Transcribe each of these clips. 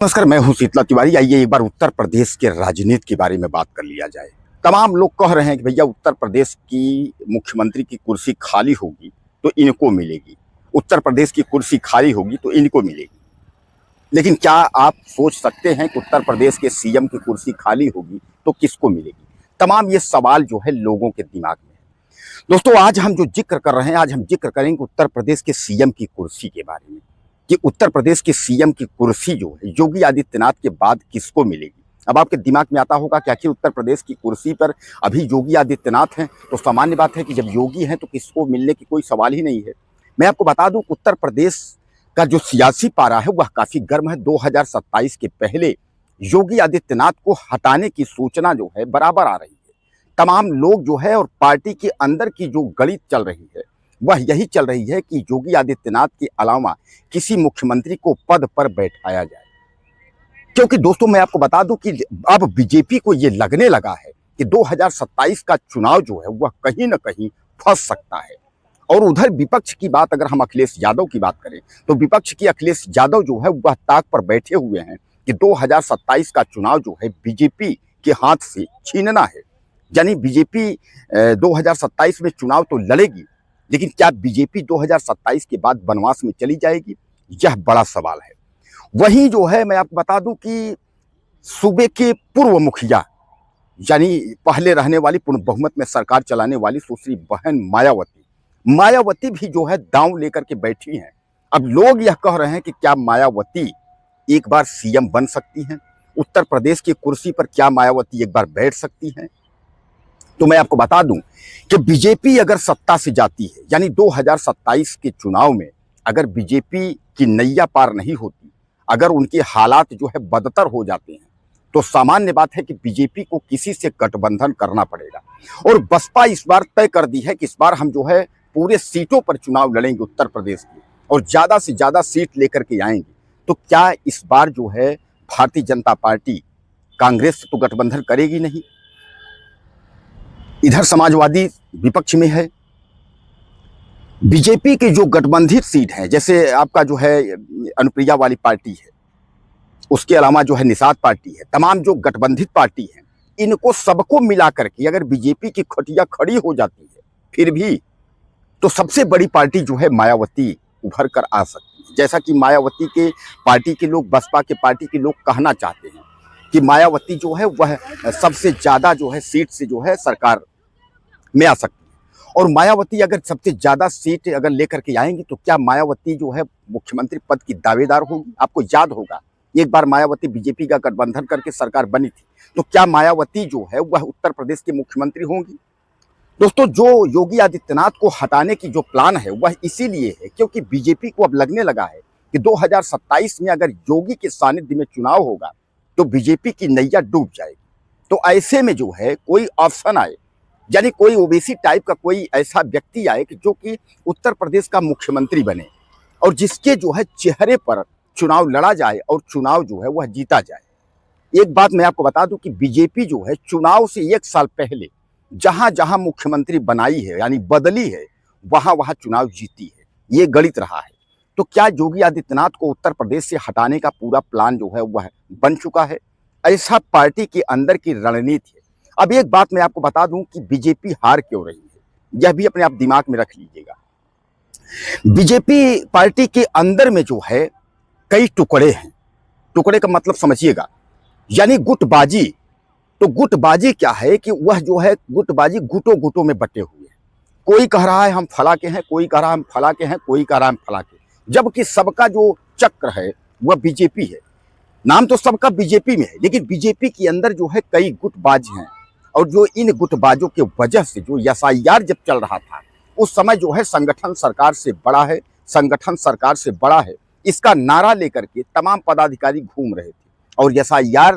नमस्कार, मैं हूं शीतला तिवारी। आइए एक बार उत्तर प्रदेश के राजनीति के बारे में बात कर लिया जाए। तमाम लोग कह रहे हैं कि भैया उत्तर प्रदेश की मुख्यमंत्री की कुर्सी खाली होगी तो इनको मिलेगी, उत्तर प्रदेश की कुर्सी खाली होगी तो इनको मिलेगी। लेकिन क्या आप सोच सकते हैं कि उत्तर प्रदेश के सीएम की कुर्सी खाली होगी तो किसको मिलेगी? तमाम ये सवाल जो है लोगों के दिमाग में है। दोस्तों, आज हम जो जिक्र कर रहे हैं, आज हम जिक्र करेंगे उत्तर प्रदेश के सीएम की कुर्सी के बारे में कि उत्तर प्रदेश के सीएम की कुर्सी जो है योगी आदित्यनाथ के बाद किसको मिलेगी। अब आपके दिमाग में आता होगा कि आखिर उत्तर प्रदेश की कुर्सी पर अभी योगी आदित्यनाथ हैं, तो सामान्य बात है कि जब योगी हैं तो किसको मिलने की कोई सवाल ही नहीं है। मैं आपको बता दूं, उत्तर प्रदेश का जो सियासी पारा है वह काफी गर्म है। 2027 के पहले योगी आदित्यनाथ को हटाने की सूचना जो है बराबर आ रही है। तमाम लोग जो है और पार्टी के अंदर की जो गणित चल रही है वह यही चल रही है कि योगी आदित्यनाथ के अलावा किसी मुख्यमंत्री को पद पर बैठाया जाए। क्योंकि दोस्तों, मैं आपको बता दूं कि अब बीजेपी को यह लगने लगा है कि 2027 का चुनाव जो है वह कहीं ना कहीं फंस सकता है। और उधर विपक्ष की बात अगर हम अखिलेश यादव की बात करें तो विपक्ष की अखिलेश यादव जो है वह ताक पर बैठे हुए हैं कि 2027 का चुनाव जो है बीजेपी के हाथ से छीनना है। यानी बीजेपी 2027 में चुनाव तो लड़ेगी, लेकिन क्या बीजेपी 2027 के बाद वनवास में चली जाएगी, यह बड़ा सवाल है। वहीं जो है मैं आपको बता दूं कि सूबे के पूर्व मुखिया यानी पहले रहने वाली पूर्ण बहुमत में सरकार चलाने वाली सुश्री बहन मायावती भी जो है दांव लेकर के बैठी हैं। अब लोग यह कह रहे हैं कि क्या मायावती एक बार सीएम बन सकती हैं, उत्तर प्रदेश की कुर्सी पर क्या मायावती एक बार बैठ सकती हैं। तो मैं आपको बता दूं कि बीजेपी अगर सत्ता से जाती है, यानी 2027 के चुनाव में अगर बीजेपी की नैया पार नहीं होती, अगर उनके हालात जो है बदतर हो जाते हैं, तो सामान्य बात है कि बीजेपी को किसी से गठबंधन करना पड़ेगा। और बसपा इस बार तय कर दी है कि इस बार हम जो है पूरे सीटों पर चुनाव लड़ेंगे उत्तर प्रदेश की, और ज्यादा से ज्यादा सीट लेकर के आएंगे। तो क्या इस बार जो है भारतीय जनता पार्टी कांग्रेस से तो गठबंधन करेगी नहीं। इधर समाजवादी विपक्ष में है। बीजेपी की जो गठबंधित सीट है, जैसे आपका जो है अनुप्रिया वाली पार्टी है, उसके अलावा जो है निषाद पार्टी है, तमाम जो गठबंधित पार्टी है, इनको सबको मिला करके अगर बीजेपी की खटिया खड़ी हो जाती है फिर भी, तो सबसे बड़ी पार्टी जो है मायावती उभर कर आ सकती है। जैसा कि मायावती के पार्टी के लोग, बसपा के पार्टी के लोग कहना चाहते हैं कि मायावती जो है वह सबसे ज्यादा जो है सीट से जो है सरकार में आ सकती है। और मायावती अगर सबसे ज्यादा सीट अगर लेकर के आएंगी तो क्या मायावती जो है मुख्यमंत्री पद की दावेदार होगी। आपको याद होगा एक बार मायावती बीजेपी का गठबंधन करके सरकार बनी थी, तो क्या मायावती जो है वह उत्तर प्रदेश की मुख्यमंत्री होंगी। दोस्तों, जो योगी आदित्यनाथ को हटाने की जो प्लान है वह इसीलिए है क्योंकि बीजेपी को अब लगने लगा है कि 2027 में अगर योगी के सानिध्य में चुनाव होगा तो बीजेपी की नैया डूब जाएगी। तो ऐसे में जो है कोई ऑप्शन आए, यानी कोई ओबीसी टाइप का कोई ऐसा व्यक्ति आए कि जो कि उत्तर प्रदेश का मुख्यमंत्री बने और जिसके जो है चेहरे पर चुनाव लड़ा जाए और चुनाव जो है वह जीता जाए। एक बात मैं आपको बता दूं कि बीजेपी जो है चुनाव से एक साल पहले जहां जहां मुख्यमंत्री बनाई है यानी बदली है, वहां वहां चुनाव जीती है। ये गणित रहा है। तो क्या योगी आदित्यनाथ को उत्तर प्रदेश से हटाने का पूरा प्लान जो है वह बन चुका है? ऐसा पार्टी के अंदर की रणनीति है। अब एक बात मैं आपको बता दूं कि बीजेपी हार क्यों रही है, यह भी अपने आप दिमाग में रख लीजिएगा। बीजेपी पार्टी के अंदर में जो है कई टुकड़े हैं। टुकड़े का मतलब समझिएगा, यानी गुटबाजी। तो गुटबाजी क्या है कि वह जो है गुटबाजी गुटों गुटों में बटे हुए हैं। कोई कह रहा है हम फला के हैं, कोई कह रहा है हम फला के हैं, कोई कह रहा है हम फला के, जबकि सबका जो चक्र है वह बीजेपी है। नाम तो सबका बीजेपी में है, लेकिन बीजेपी के अंदर जो है कई गुटबाज हैं। और जो इन गुटबाजों के वजह से जो एसआईआर जब चल रहा था उस समय जो है संगठन सरकार से बड़ा है, संगठन सरकार से बड़ा है, इसका नारा लेकर के तमाम पदाधिकारी घूम रहे थे। और एसआईआर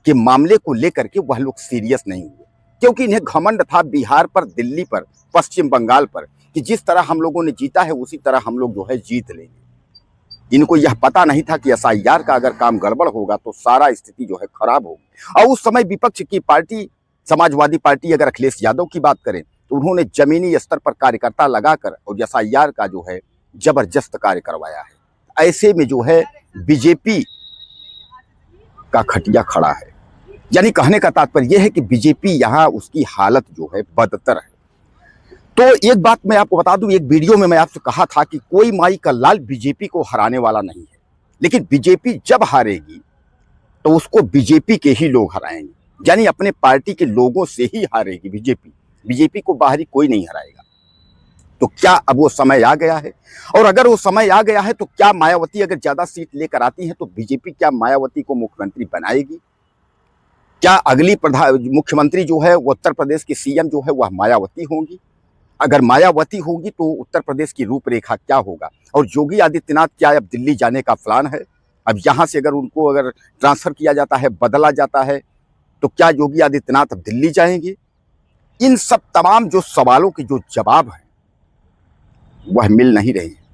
के मामले को लेकर के वह लोग सीरियस नहीं हुए क्योंकि इन्हें घमंड था बिहार पर, दिल्ली पर, पश्चिम बंगाल पर कि जिस तरह हम लोगों ने जीता है उसी तरह हम लोग जो है जीत लेंगे। इनको यह पता नहीं था कि एसआईआर का अगर काम गड़बड़ होगा तो सारा स्थिति जो है खराब होगी। और उस समय विपक्ष की पार्टी समाजवादी पार्टी अगर अखिलेश यादव की बात करें तो उन्होंने जमीनी स्तर पर कार्यकर्ता लगाकर और एसआईआर का जो है जबरदस्त कार्य करवाया है। ऐसे में जो है बीजेपी का खटिया खड़ा है। यानी कहने का तात्पर्य यह है कि बीजेपी यहाँ उसकी हालत जो है बदतर है। तो एक बात मैं आपको बता दूं, एक वीडियो में मैं आपसे कहा था कि कोई माई का लाल बीजेपी को हराने वाला नहीं है, लेकिन बीजेपी जब हारेगी तो उसको बीजेपी के ही लोग हराएंगे, यानी अपने पार्टी के लोगों से ही हारेगी बीजेपी। बीजेपी को बाहरी कोई नहीं हराएगा। तो क्या अब वो समय आ गया है? और अगर वो समय आ गया है तो क्या मायावती अगर ज्यादा सीट लेकर आती है तो बीजेपी क्या मायावती को मुख्यमंत्री बनाएगी? क्या अगली मुख्यमंत्री जो है वो उत्तर प्रदेश की सीएम जो है वह मायावती होंगी? अगर मायावती होगी तो उत्तर प्रदेश की रूपरेखा क्या होगा? और योगी आदित्यनाथ क्या अब दिल्ली जाने का प्लान है? अब यहाँ से अगर उनको ट्रांसफर किया जाता है, बदला जाता है, तो क्या योगी आदित्यनाथ अब दिल्ली जाएंगे? इन सब तमाम जो सवालों के जो जवाब हैं वह मिल नहीं रहे हैं।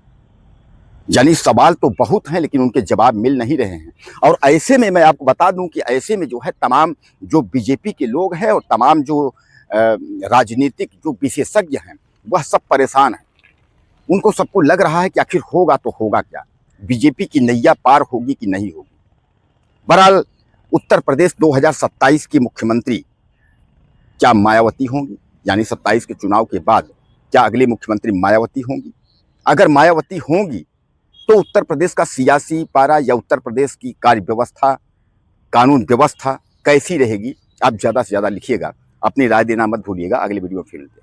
यानी सवाल तो बहुत हैं लेकिन उनके जवाब मिल नहीं रहे हैं। और ऐसे में मैं आपको बता दूं कि ऐसे में जो है तमाम जो बीजेपी के लोग हैं और तमाम जो राजनीतिक जो विशेषज्ञ हैं वह सब परेशान हैं। उनको सबको लग रहा है कि आखिर होगा तो होगा क्या, बीजेपी की नैया पार होगी कि नहीं होगी। बहरहाल उत्तर प्रदेश 2027 की मुख्यमंत्री क्या मायावती होंगी? यानी 27 के चुनाव के बाद क्या अगली मुख्यमंत्री मायावती होंगी? अगर मायावती होंगी तो उत्तर प्रदेश का सियासी पारा या उत्तर प्रदेश की कार्य व्यवस्था, कानून व्यवस्था कैसी रहेगी? आप ज़्यादा से ज़्यादा लिखिएगा, अपनी राय देना मत भूलिएगा। अगले वीडियो में फिर मिलते हैं।